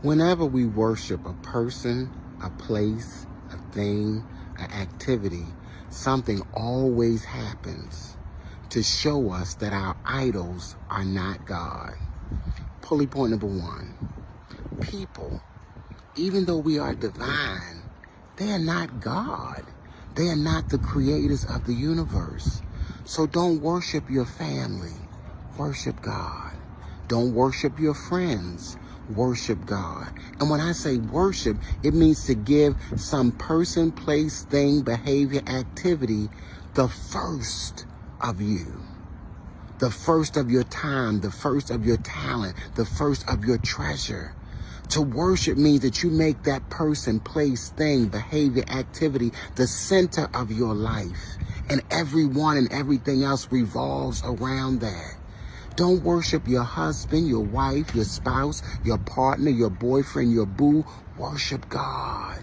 Whenever we worship a person, a place, a thing, an activity, something always happens to show us that our idols are not God. Pulley point number 1. People, even though we are divine, they are not God. They are not the creators of the universe. So don't worship your family. Worship God. Don't worship your friends. Worship God. And when I say worship, it means to give some person, place, thing, behavior, activity the first of you. The first of your time, the first of your talent, the first of your treasure. To worship means that you make that person, place, thing, behavior, activity the center of your life. And everyone and everything else revolves around that. Don't worship your husband, your wife, your spouse, your partner, your boyfriend, your boo. Worship God.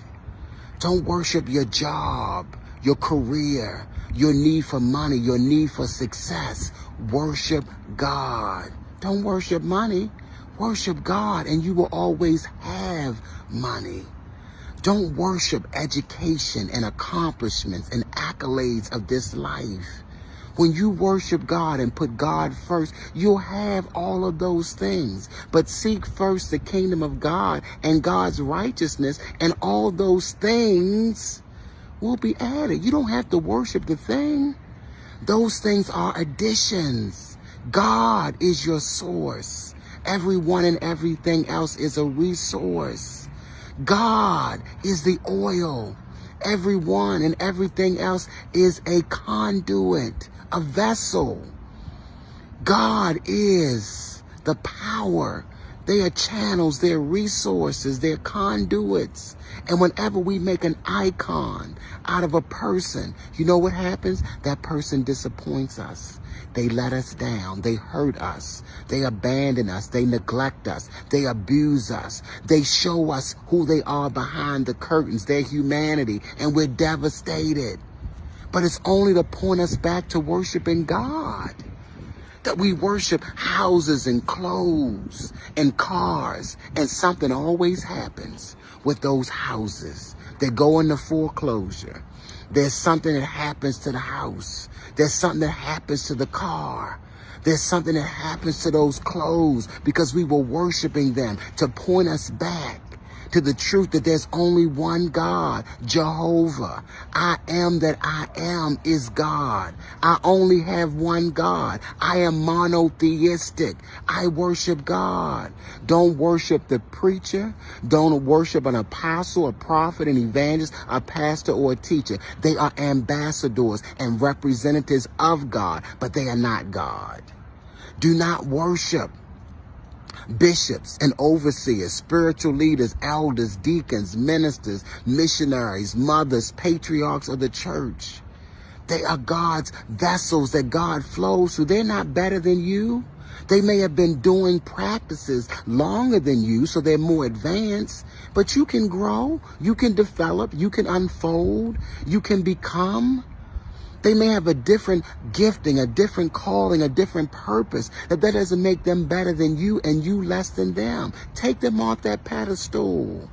Don't worship your job, your career, your need for money, your need for success. Worship God. Don't worship money. Worship God, and you will always have money. Don't worship education and accomplishments and accolades of this life. When you worship God and put God first, you'll have all of those things. But seek first the kingdom of God and God's righteousness, and all those things will be added. You don't have to worship the thing. Those things are additions. God is your source. Everyone and everything else is a resource. God is the oil. Everyone and everything else is a conduit, a vessel. God is the power. They are channels, they're resources, they're conduits. And whenever we make an icon out of a person, you know what happens? That person disappoints us. They let us down. They hurt us. They abandon us. They neglect us. They abuse us. They show us who they are behind the curtains, their humanity, and we're devastated. But it's only to point us back to worshiping God. That we worship houses and clothes and cars, and something always happens with those houses. They go into foreclosure. There's something that happens to the house. There's something that happens to the car. There's something that happens to those clothes because we were worshiping them to point us back to the truth that there's only one God, Jehovah. I am that I am is God. I only have one God. I am monotheistic. I worship God. Don't worship the preacher. Don't worship an apostle, a prophet, an evangelist, a pastor, or a teacher. They are ambassadors and representatives of God, but they are not God. Do not worship bishops and overseers, spiritual leaders, elders, deacons, ministers, missionaries, mothers, patriarchs of the church. They are God's vessels that God flows through. They're not better than you. They may have been doing practices longer than you, so they're more advanced, but you can grow, you can develop, you can unfold, you can become. They may have a different gifting, a different calling, a different purpose. That doesn't make them better than you and you less than them. Take them off that pedestal.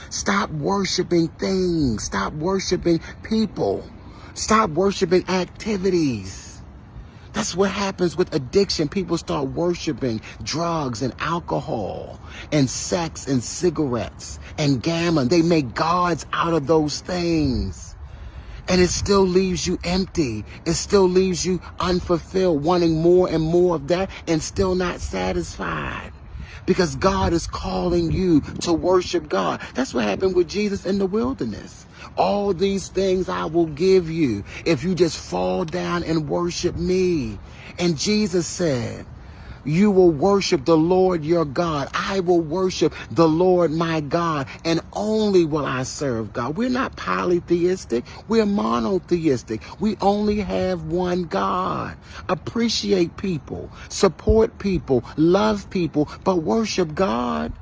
Stop worshiping things. Stop worshiping people. Stop worshiping activities. That's what happens with addiction. People start worshiping drugs and alcohol and sex and cigarettes and gambling. They make gods out of those things. And it still leaves you empty. It still leaves you unfulfilled, wanting more and more of that and still not satisfied. Because God is calling you to worship God. That's what happened with Jesus in the wilderness. All these things I will give you if you just fall down and worship me. And Jesus said, you will worship the Lord your God. I will worship the Lord my God, and only will I serve God. We're not polytheistic. We're monotheistic. We only have one God. Appreciate people, support people, love people, but worship God.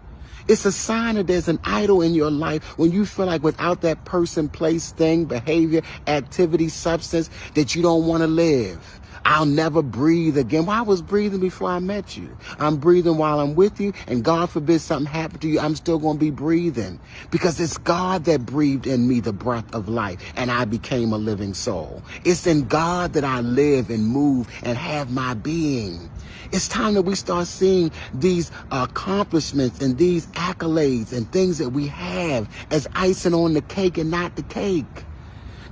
It's a sign that there's an idol in your life when you feel like without that person, place, thing, behavior, activity, substance, that you don't want to live. I'll never breathe again. Well, I was breathing before I met you. I'm breathing while I'm with you, and God forbid something happened to you, I'm still going to be breathing, because it's God that breathed in me the breath of life, and I became a living soul. It's in God that I live and move and have my being. It's time that we start seeing these accomplishments and these accolades and things that we have as icing on the cake and not the cake.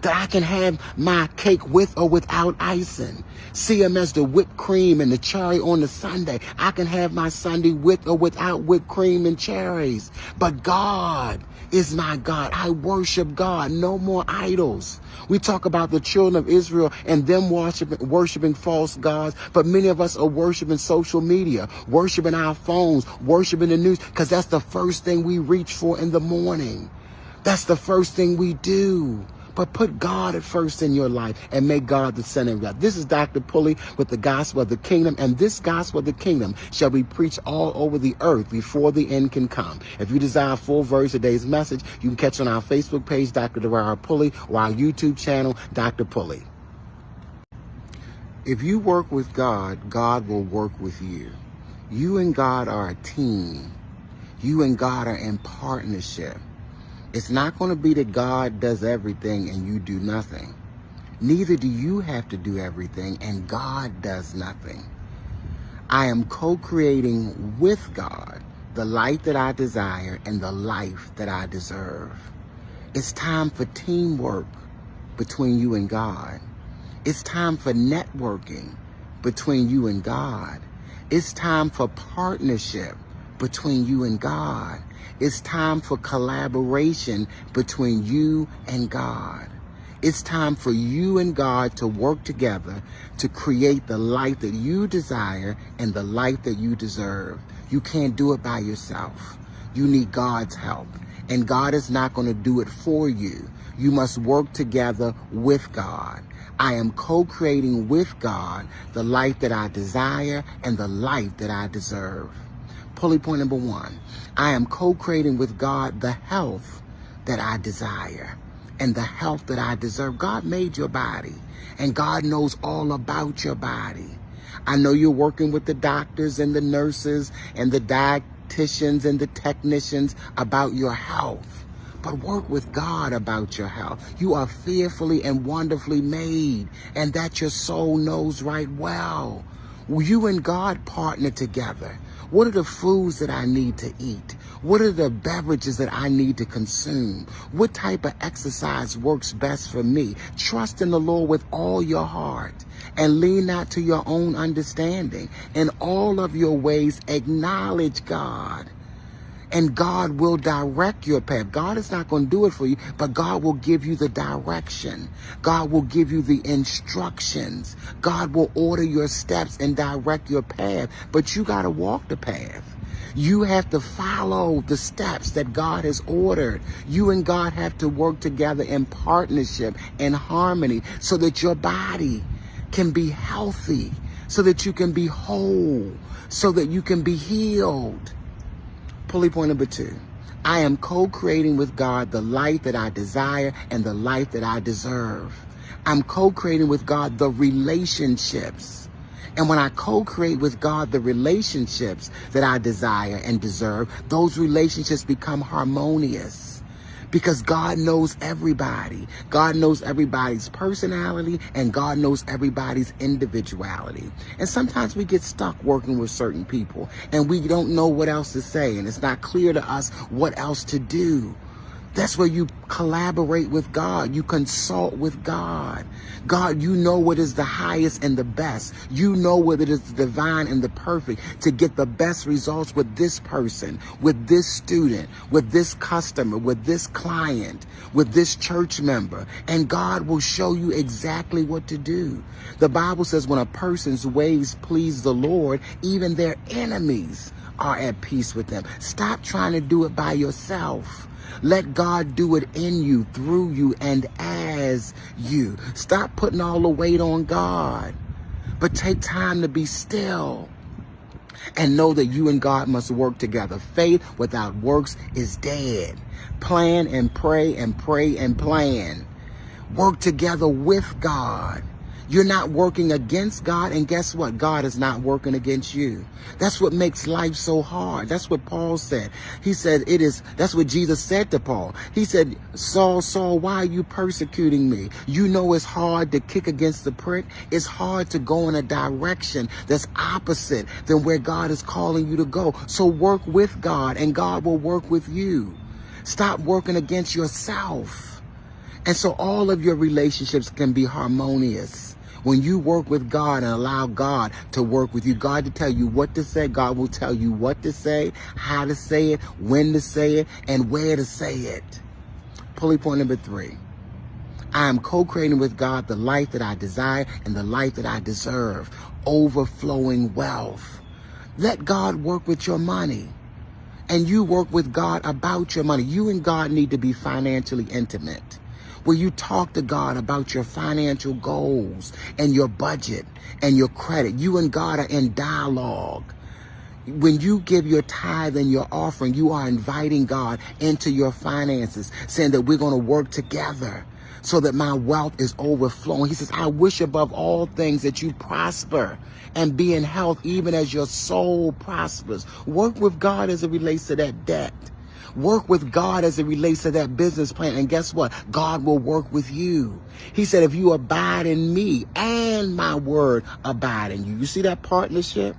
That I can have my cake with or without icing. See them as the whipped cream and the cherry on the sundae. I can have my sundae with or without whipped cream and cherries. But God is my God. I worship God. No more idols. We talk about the children of Israel and them worshiping false gods, but many of us are worshiping social media, worshiping our phones, worshiping the news, because that's the first thing we reach for in the morning. That's the first thing we do. But put God at first in your life and make God the center of God. This is Dr. Pulley with the gospel of the kingdom, and this gospel of the kingdom shall be preached all over the earth before the end can come. If you desire a full version of today's message, you can catch it on our Facebook page, Dr. Pulley, or our YouTube channel, Dr. Pulley. If you work with God, God will work with you. You and God are a team. You and God are in partnership. It's not going to be that God does everything and you do nothing. Neither do you have to do everything and God does nothing. I am co-creating with God the life that I desire and the life that I deserve. It's time for teamwork between you and God. It's time for networking between you and God. It's time for partnership between you and God. It's time for collaboration between you and God. It's time for you and God to work together to create the life that you desire and the life that you deserve. You can't do it by yourself. You need God's help. And God is not going to do it for you. You must work together with God. I am co-creating with God the life that I desire and the life that I deserve. Pulley point number 1, I am co-creating with God the health that I desire and the health that I deserve. God made your body, and God knows all about your body. I know you're working with the doctors and the nurses and the dietitians and the technicians about your health, but work with God about your health. You are fearfully and wonderfully made, and that your soul knows right well. You and God partner together. What are the foods that I need to eat? What are the beverages that I need to consume? What type of exercise works best for me? Trust in the Lord with all your heart and lean not to your own understanding. In all of your ways, acknowledge God. And God will direct your path. God is not going to do it for you, but God will give you the direction. God will give you the instructions. God will order your steps and direct your path, but you got to walk the path. You have to follow the steps that God has ordered. You and God have to work together in partnership and harmony so that your body can be healthy, so that you can be whole, so that you can be healed. Pulley point number 2, I am co-creating with God the life that I desire and the life that I deserve. I'm co-creating with God the relationships. And when I co-create with God the relationships that I desire and deserve, those relationships become harmonious. Because God knows everybody. God knows everybody's personality, and God knows everybody's individuality. And sometimes we get stuck working with certain people, and we don't know what else to say, and it's not clear to us what else to do. That's where you collaborate with God. You consult with God. God, you know what is the highest and the best. You know what it is the divine and the perfect to get the best results with this person, with this student, with this customer, with this client, with this church member. And God will show you exactly what to do. The Bible says when a person's ways please the Lord, even their enemies are at peace with them. Stop trying to do it by yourself. Let God do it in you, through you, and as you. Stop putting all the weight on God, but take time to be still And know that you and God must work together. Faith without works is dead. Plan and pray and pray and plan. Work together with God. You're not working against God, and guess what? God is not working against you. That's what makes life so hard. That's what Paul said. He said that's what Jesus said to Paul. He said, Saul, Saul, why are you persecuting me? You know it's hard to kick against the prick. It's hard to go in a direction that's opposite than where God is calling you to go. So work with God, and God will work with you. Stop working against yourself. And so all of your relationships can be harmonious. When you work with God and allow God to work with you, God to tell you what to say, God will tell you what to say, how to say it, when to say it, and where to say it. Pulley point number 3. I am co-creating with God the life that I desire and the life that I deserve. Overflowing wealth. Let God work with your money. And you work with God about your money. You and God need to be financially intimate, where you talk to God about your financial goals and your budget and your credit. You and God are in dialogue. When you give your tithe and your offering, you are inviting God into your finances, saying that we're going to work together so that my wealth is overflowing. He says, I wish above all things that you prosper and be in health, even as your soul prospers. Work with God as it relates to that debt. Work with God as it relates to that business plan. And guess what? God will work with you. He said, if you abide in me and my word abide in you. You see that partnership?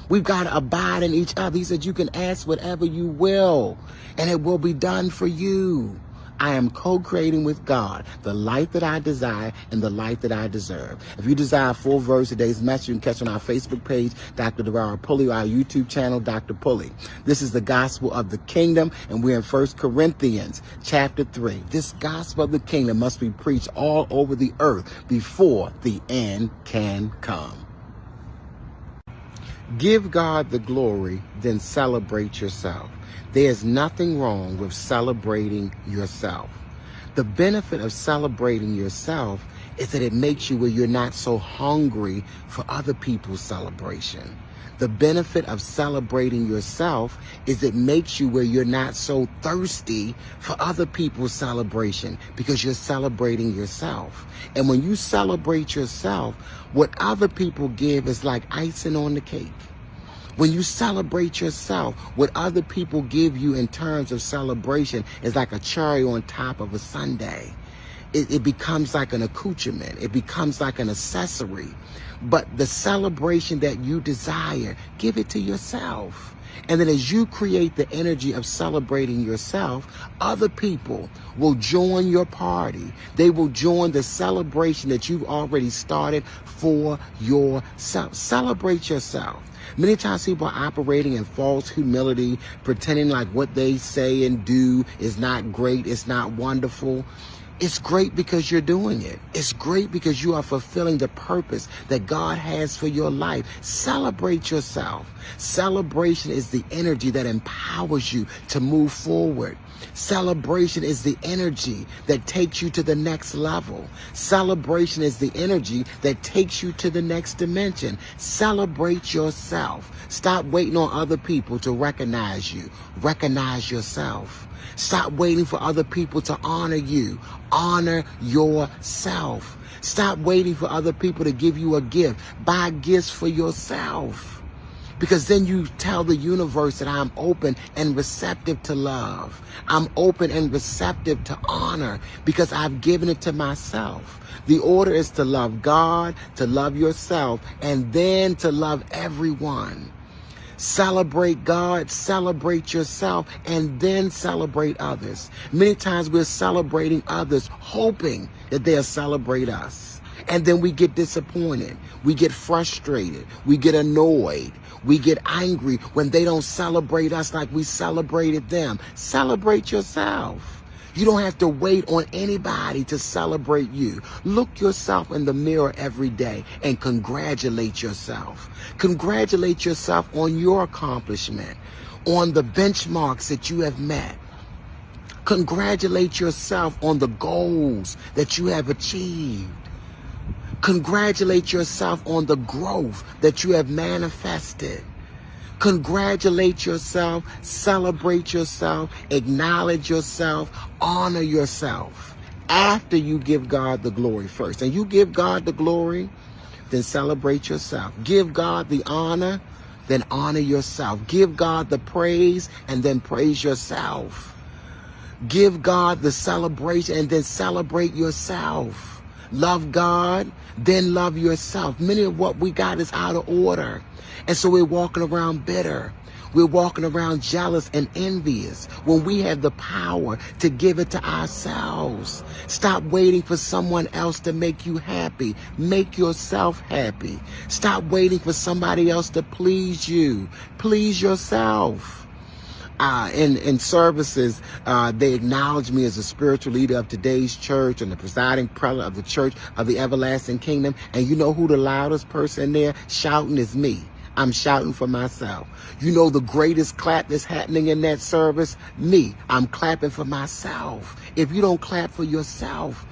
We've got to abide in each other. He said, you can ask whatever you will, and it will be done for you. I am co-creating with God the life that I desire and the life that I deserve. If you desire a full version of today's message, you can catch it on our Facebook page, Dr. Pulley, or our YouTube channel, Dr. Pulley. This is the gospel of the kingdom, and we're in 1 Corinthians chapter 3. This gospel of the kingdom must be preached all over the earth before the end can come. Give God the glory, then celebrate yourself. There's nothing wrong with celebrating yourself. The benefit of celebrating yourself is that it makes you where you're not so hungry for other people's celebration. The benefit of celebrating yourself is it makes you where you're not so thirsty for other people's celebration because you're celebrating yourself. And when you celebrate yourself, what other people give is like icing on the cake. When you celebrate yourself, what other people give you in terms of celebration is like a cherry on top of a sundae. It becomes like an accoutrement. It becomes like an accessory. But the celebration that you desire, give it to yourself. And then as you create the energy of celebrating yourself, other people will join your party. They will join the celebration that you've already started for yourself. Celebrate yourself. Many times people are operating in false humility, pretending like what they say and do is not great, it's not wonderful. It's great because you're doing it. It's great because you are fulfilling the purpose that God has for your life. Celebrate yourself. Celebration is the energy that empowers you to move forward. Celebration is the energy that takes you to the next level. Celebration is the energy that takes you to the next dimension. Celebrate yourself. Stop waiting on other people to recognize you. Recognize yourself. Stop waiting for other people to honor you. Honor yourself. Stop waiting for other people to give you a gift. Buy gifts for yourself. Because then you tell the universe that I'm open and receptive to love. I'm open and receptive to honor because I've given it to myself. The order is to love God, to love yourself, and then to love everyone. Celebrate God, celebrate yourself, and then celebrate others. Many times we're celebrating others, hoping that they'll celebrate us. And then we get disappointed. We get frustrated. We get annoyed. We get angry when they don't celebrate us like we celebrated them. Celebrate yourself. You don't have to wait on anybody to celebrate you. Look yourself in the mirror every day and congratulate yourself. Congratulate yourself on your accomplishment, on the benchmarks that you have met. Congratulate yourself on the goals that you have achieved. Congratulate yourself on the growth that you have manifested. Congratulate yourself, celebrate yourself, acknowledge yourself, honor yourself after you give God the glory first. And you give God the glory, then celebrate yourself. Give God the honor, then honor yourself. Give God the praise, and then praise yourself. Give God the celebration, and then celebrate yourself. Love God, then love yourself. Many of what we got is out of order. And so we're walking around bitter. We're walking around jealous and envious when we have the power to give it to ourselves. Stop waiting for someone else to make you happy. Make yourself happy. Stop waiting for somebody else to please you. Please yourself. In services, they acknowledge me as a spiritual leader of today's church and the presiding prelate of the church of the everlasting kingdom. And you know who the loudest person there shouting is me. I'm shouting for myself. You know the greatest clap that's happening in that service? Me. I'm clapping for myself. If you don't clap for yourself,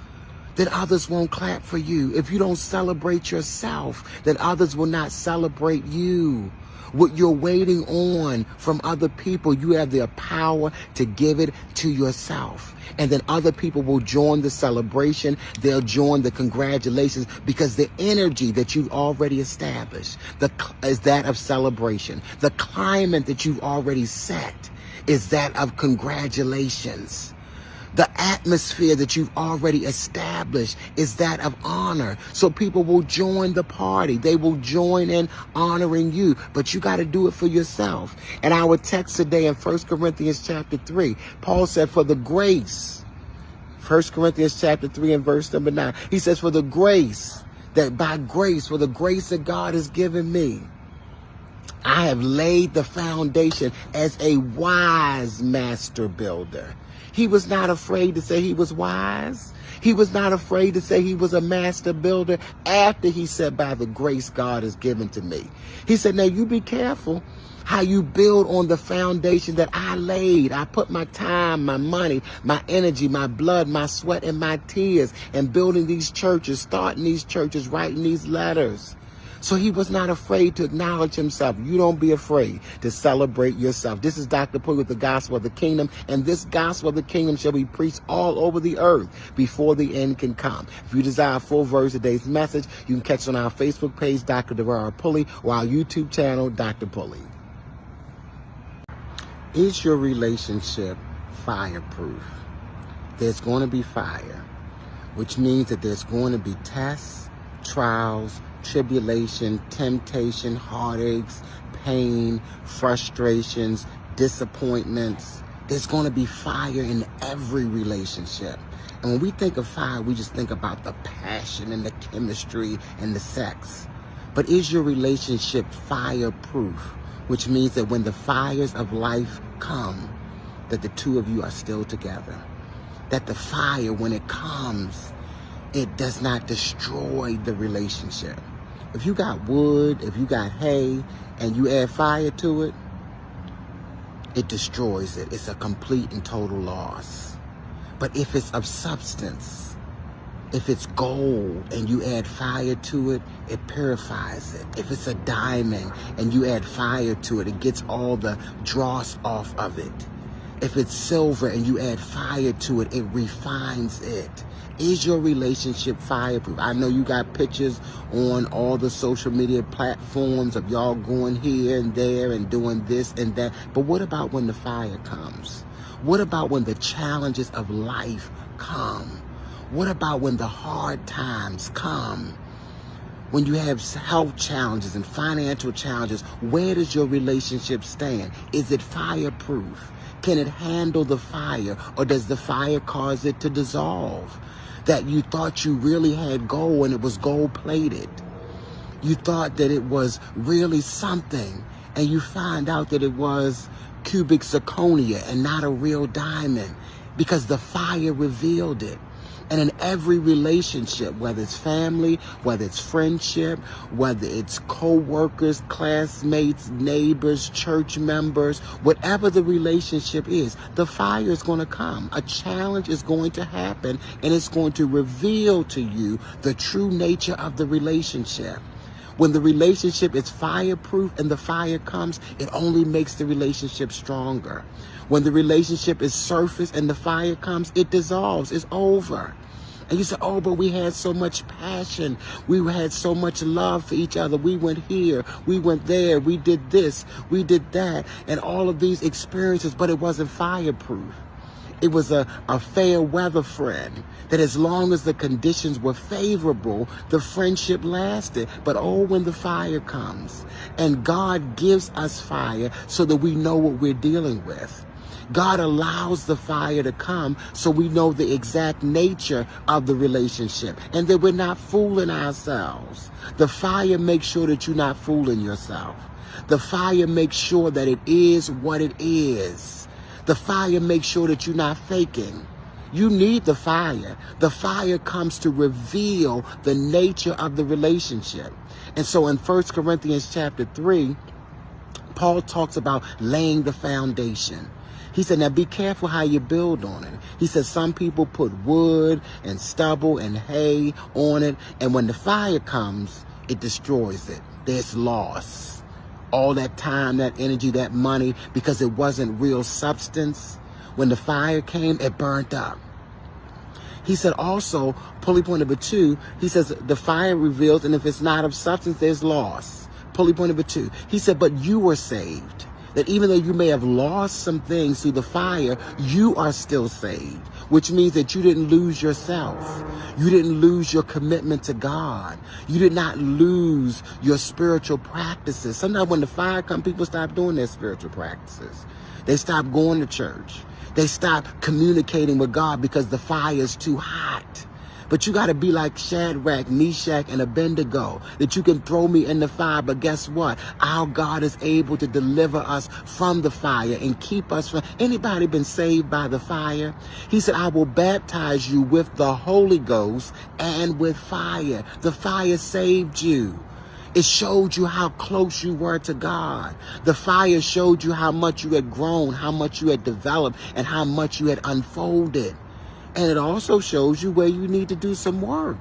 then others won't clap for you. If you don't celebrate yourself, then others will not celebrate you. What you're waiting on from other people, you have the power to give it to yourself. And then other people will join the celebration. They'll join the congratulations because the energy that you've already established is that of celebration. The climate that you've already set is that of congratulations. The atmosphere that you've already established is that of honor. So people will join the party. They will join in honoring you. But you got to do it for yourself. And our text today in 1 Corinthians chapter 3, Paul said, for the grace, 1 Corinthians chapter 3 and verse number 9, he says, for the grace, that by grace, for the grace that God has given me, I have laid the foundation as a wise master builder. He was not afraid to say he was wise. He was not afraid to say he was a master builder after he said, by the grace God has given to me. He said, now you be careful how you build on the foundation that I laid. I put my time, my money, my energy, my blood, my sweat, and my tears in building these churches, starting these churches, writing these letters. So he was not afraid to acknowledge himself. You don't be afraid to celebrate yourself. This is Dr. Pulley with the gospel of the kingdom, and this gospel of the kingdom shall be preached all over the earth before the end can come. If you desire a full version of today's message, you can catch it on our Facebook page, Dr. Pulley, or our YouTube channel, Dr. Pulley. Is your relationship fireproof? There's going to be fire, which means that there's going to be tests, trials, tribulation, temptation, heartaches, pain, frustrations, disappointments. There's going to be fire in every relationship. And when we think of fire, we just think about the passion and the chemistry and the sex. But is your relationship fireproof? Which means that when the fires of life come, that the two of you are still together. That the fire, when it comes, it does not destroy the relationship. If you got wood, if you got hay, and you add fire to it, it destroys it. It's a complete and total loss. But if it's of substance, if it's gold and you add fire to it, it purifies it. If it's a diamond and you add fire to it, it gets all the dross off of it. If it's silver and you add fire to it, it refines it. Is your relationship fireproof? I know you got pictures on all the social media platforms of y'all going here and there and doing this and that. But what about when the fire comes? What about when the challenges of life come? What about when the hard times come? When you have health challenges and financial challenges, where does your relationship stand? Is it fireproof? Can it handle the fire, or does the fire cause it to dissolve? That you thought you really had gold and it was gold-plated. You thought that it was really something, and you find out that it was cubic zirconia and not a real diamond, because the fire revealed it. And in every relationship, whether it's family, whether it's friendship, whether it's co-workers, classmates, neighbors, church members, whatever the relationship is, the fire is going to come. A challenge is going to happen, and it's going to reveal to you the true nature of the relationship. When the relationship is fireproof and the fire comes, it only makes the relationship stronger. When the relationship is surface and the fire comes, it dissolves. It's over. And you say, oh, but we had so much passion. We had so much love for each other. We went here, we went there, we did this, we did that, and all of these experiences, but it wasn't fireproof. It was a fair weather friend that as long as the conditions were favorable, the friendship lasted. But oh, when the fire comes, and God gives us fire so that we know what we're dealing with. God allows the fire to come so we know the exact nature of the relationship and that we're not fooling ourselves. The fire makes sure that you're not fooling yourself. The fire makes sure that it is what it is. The fire makes sure that you're not faking. You need the fire. The fire comes to reveal the nature of the relationship. And so in 1 Corinthians chapter 3, Paul talks about laying the foundation. He said, now be careful how you build on it. He said some people put wood and stubble and hay on it, and when the fire comes, it destroys it. There's loss. All that time, that energy, that money, because it wasn't real substance. When the fire came, it burnt up. He said also, pulley point number 2, he says the fire reveals, and if it's not of substance, there's loss. Pulley point number 2, he said, but you were saved. That even though you may have lost some things through the fire, you are still saved, which means that you didn't lose yourself. You didn't lose your commitment to God. You did not lose your spiritual practices. Sometimes when the fire comes, people stop doing their spiritual practices. They stop going to church. They stop communicating with God because the fire is too hot. But you got to be like Shadrach, Meshach, and Abednego, that you can throw me in the fire, but guess what? Our God is able to deliver us from the fire and keep us from... Anybody been saved by the fire? He said, I will baptize you with the Holy Ghost and with fire. The fire saved you. It showed you how close you were to God. The fire showed you how much you had grown, how much you had developed, and how much you had unfolded. And it also shows you where you need to do some work.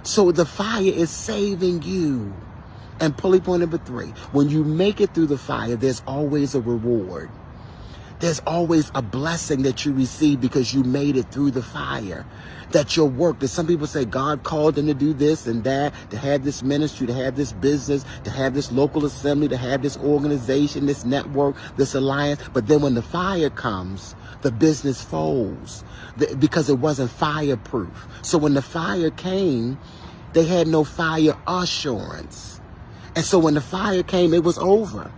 So the fire is saving you. And pulley point number 3, when you make it through the fire, there's always a reward. There's always a blessing that you receive because you made it through the fire. That your work, that some people say God called them to do this and that, to have this ministry, to have this business, to have this local assembly, to have this organization, this network, this alliance. But then when the fire comes, the business folds because it wasn't fireproof. So when the fire came, they had no fire assurance. And so when the fire came, it was over.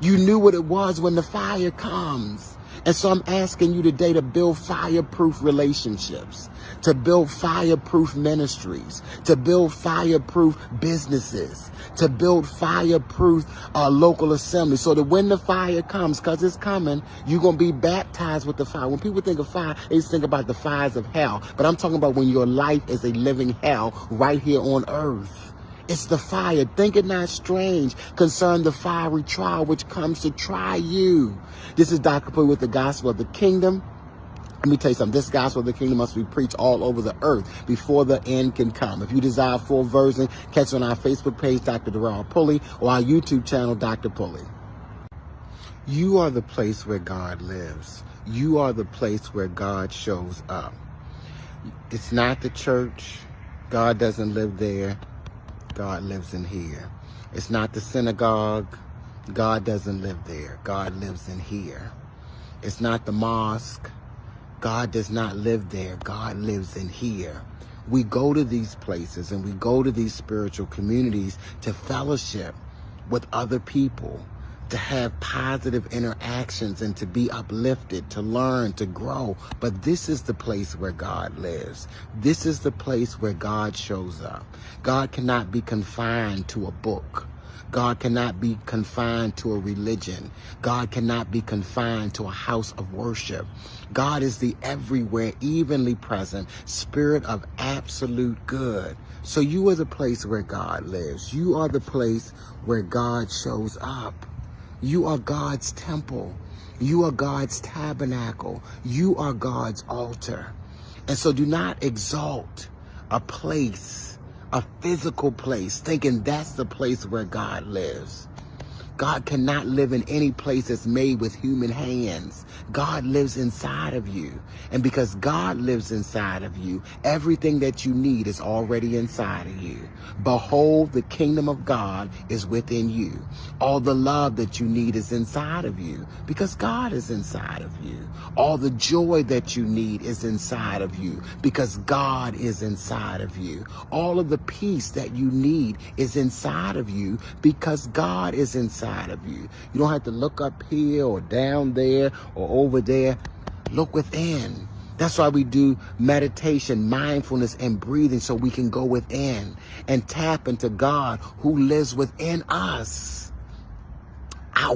You knew what it was when the fire comes. And so I'm asking you today to build fireproof relationships, to build fireproof ministries, to build fireproof businesses, to build fireproof local assemblies, so that when the fire comes, because it's coming, you're going to be baptized with the fire. When people think of fire, they just think about the fires of hell. But I'm talking about when your life is a living hell right here on earth. It's the fire. Think it not strange concerning the fiery trial which comes to try you. This is Dr. Pulley with the gospel of the kingdom. Let me tell you something. This gospel of the kingdom must be preached all over the earth before the end can come. If you desire a full version, catch it on our Facebook page, Dr. Pulley, or our YouTube channel, Dr. Pulley. You are the place where God lives. You are the place where God shows up. It's not the church. God doesn't live there. God lives in here. It's not the synagogue. God doesn't live there. God lives in here. It's not the mosque. God does not live there. God lives in here. We go to these places and we go to these spiritual communities to fellowship with other people, to have positive interactions and to be uplifted, to learn, to grow. But this is the place where God lives. This is the place where God shows up. God cannot be confined to a book. God cannot be confined to a religion. God cannot be confined to a house of worship. God is the everywhere, evenly present Spirit of absolute good. So you are the place where God lives. You are the place where God shows up. You are God's temple. You are God's tabernacle. You are God's altar. And so do not exalt a place, a physical place, thinking that's the place where God lives. God cannot live in any place that's made with human hands. God lives inside of you. And because God lives inside of you, everything that you need is already inside of you. Behold, the kingdom of God is within you. All the love that you need is inside of you because God is inside of you. All the joy that you need is inside of you because God is inside of you. All of the peace that you need is inside of you because God is inside of you. You don't have to look up here or down there or over there. Look within. That's why we do meditation, mindfulness, and breathing, so we can go within and tap into God who lives within us.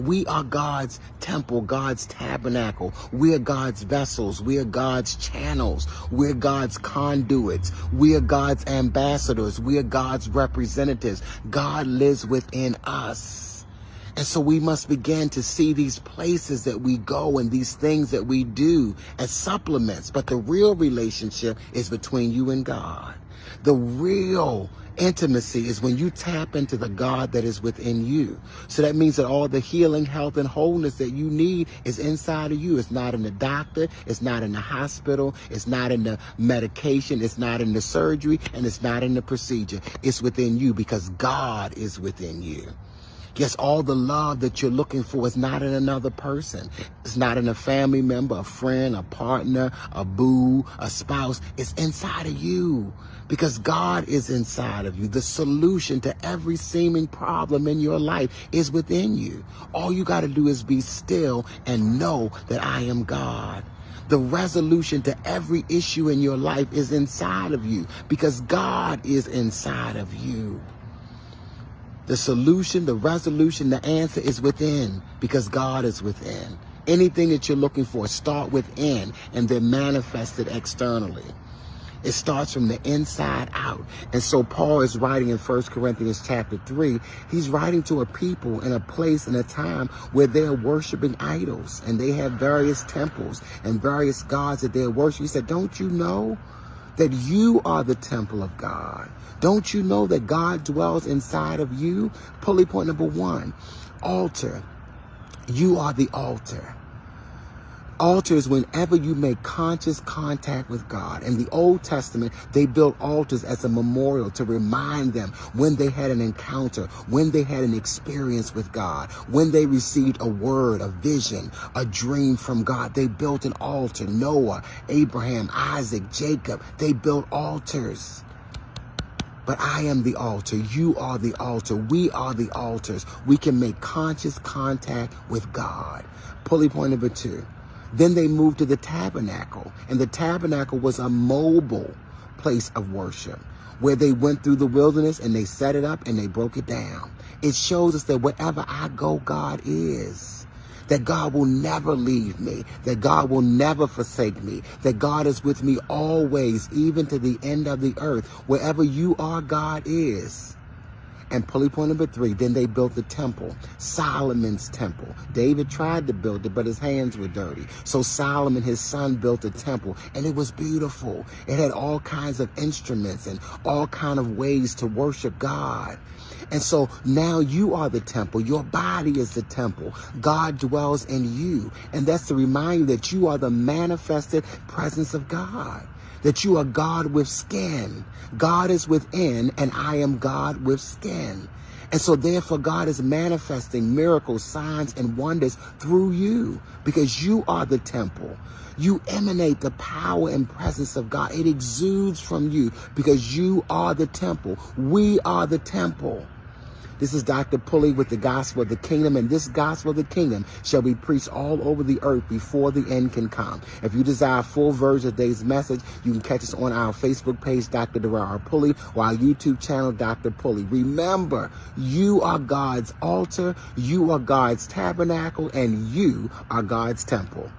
We are God's temple, God's tabernacle. We are God's vessels. We are God's channels. We are God's conduits. We are God's ambassadors. We are God's representatives. God lives within us. And so we must begin to see these places that we go and these things that we do as supplements. But the real relationship is between you and God. The real intimacy is when you tap into the God that is within you. So that means that all the healing, health, and wholeness that you need is inside of you. It's not in the doctor. It's not in the hospital. It's not in the medication. It's not in the surgery. And it's not in the procedure. It's within you because God is within you. Yes, all the love that you're looking for is not in another person. It's not in a family member, a friend, a partner, a boo, a spouse. It's inside of you because God is inside of you. The solution to every seeming problem in your life is within you. All you got to do is be still and know that I am God. The resolution to every issue in your life is inside of you because God is inside of you. The solution, the resolution, the answer is within because God is within. Anything that you're looking for, start within and then manifest it externally. It starts from the inside out. And so Paul is writing in 1 Corinthians chapter 3. He's writing to a people in a place and a time where they're worshiping idols and they have various temples and various gods that they're worshiping. He said, don't you know that you are the temple of God? Don't you know that God dwells inside of you? Pulley point number 1, altar. You are the altar. Altar is whenever you make conscious contact with God. In the Old Testament, they built altars as a memorial to remind them when they had an encounter, when they had an experience with God, when they received a word, a vision, a dream from God. They built an altar. Noah, Abraham, Isaac, Jacob, they built altars. But I am the altar. You are the altar. We are the altars. We can make conscious contact with God. Pulley point number 2. Then they moved to the tabernacle. And the tabernacle was a mobile place of worship where they went through the wilderness and they set it up and they broke it down. It shows us that wherever I go, God is. That God will never leave me, that God will never forsake me, that God is with me always, even to the end of the earth. Wherever you are, God is. And pulley point number 3, then they built the temple, Solomon's temple. David tried to build it, but his hands were dirty. So Solomon, his son, built a temple, and it was beautiful. It had all kinds of instruments and all kinds of ways to worship God. And so now you are the temple. Your body is the temple. God dwells in you. And that's to remind you that you are the manifested presence of God. That you are God with skin. God is within, and I am God with skin. And so therefore God is manifesting miracles, signs, and wonders through you because you are the temple. You emanate the power and presence of God. It exudes from you because you are the temple. We are the temple. This is Dr. Pulley with the gospel of the kingdom, and this gospel of the kingdom shall be preached all over the earth before the end can come. If you desire a full version of today's message, you can catch us on our Facebook page, Dr. Pulley, or our YouTube channel, Dr. Pulley. Remember, you are God's altar, you are God's tabernacle, and you are God's temple.